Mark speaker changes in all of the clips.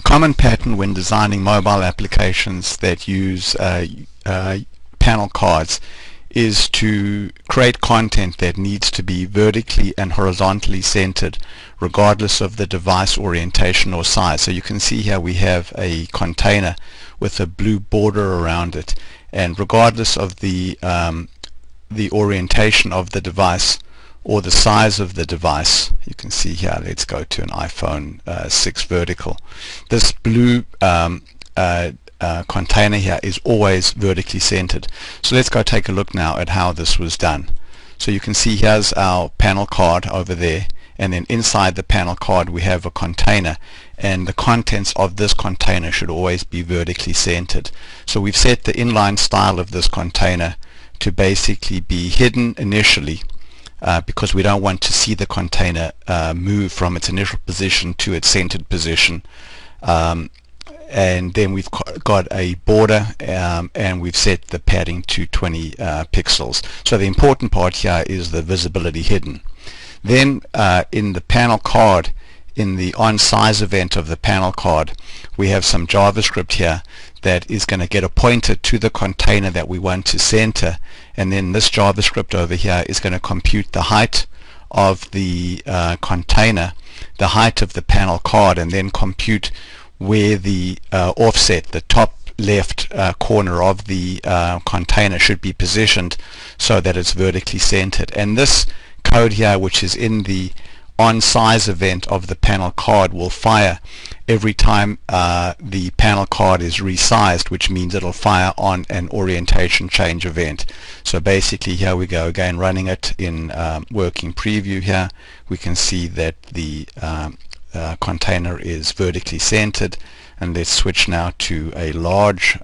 Speaker 1: common pattern when designing mobile applications that use panel cards is to create content that needs to be vertically and horizontally centered regardless of the device orientation or size. So you can see here we have a container with a blue border around it, and regardless of the orientation of the device or the size of the device, you can see here, let's go to an iPhone 6 vertical. This blue container here is always vertically centered. So let's go take a look now at how this was done. So you can see here's our panel card over there, and then inside the panel card we have a container, and the contents of this container should always be vertically centered. So we've set the inline style of this container to basically be hidden initially because we don't want to see the container move from its initial position to its centered position. And then we've got a border and we've set the padding to 20 pixels. So the important part here is the visibility hidden. Then in the panel card, in the on-size event of the panel card, we have some JavaScript here that is going to get a pointer to the container that we want to center, and then this JavaScript over here is going to compute the height of the container, the height of the panel card, and then compute where the offset, the top left corner of the container should be positioned so that it's vertically centered. And this code here, which is in the on-size event of the panel card, will fire every time the panel card is resized, which means it'll fire on an orientation change event. So basically here we go again, running it in working preview here. We can see that the container is vertically centered, and let's switch now to a large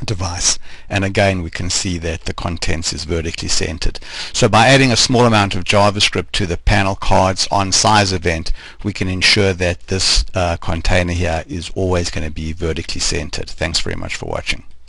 Speaker 1: device, and again we can see that the contents is vertically centered. So by adding a small amount of JavaScript to the panel cards on size event, we can ensure that this container here is always going to be vertically centered. Thanks very much for watching.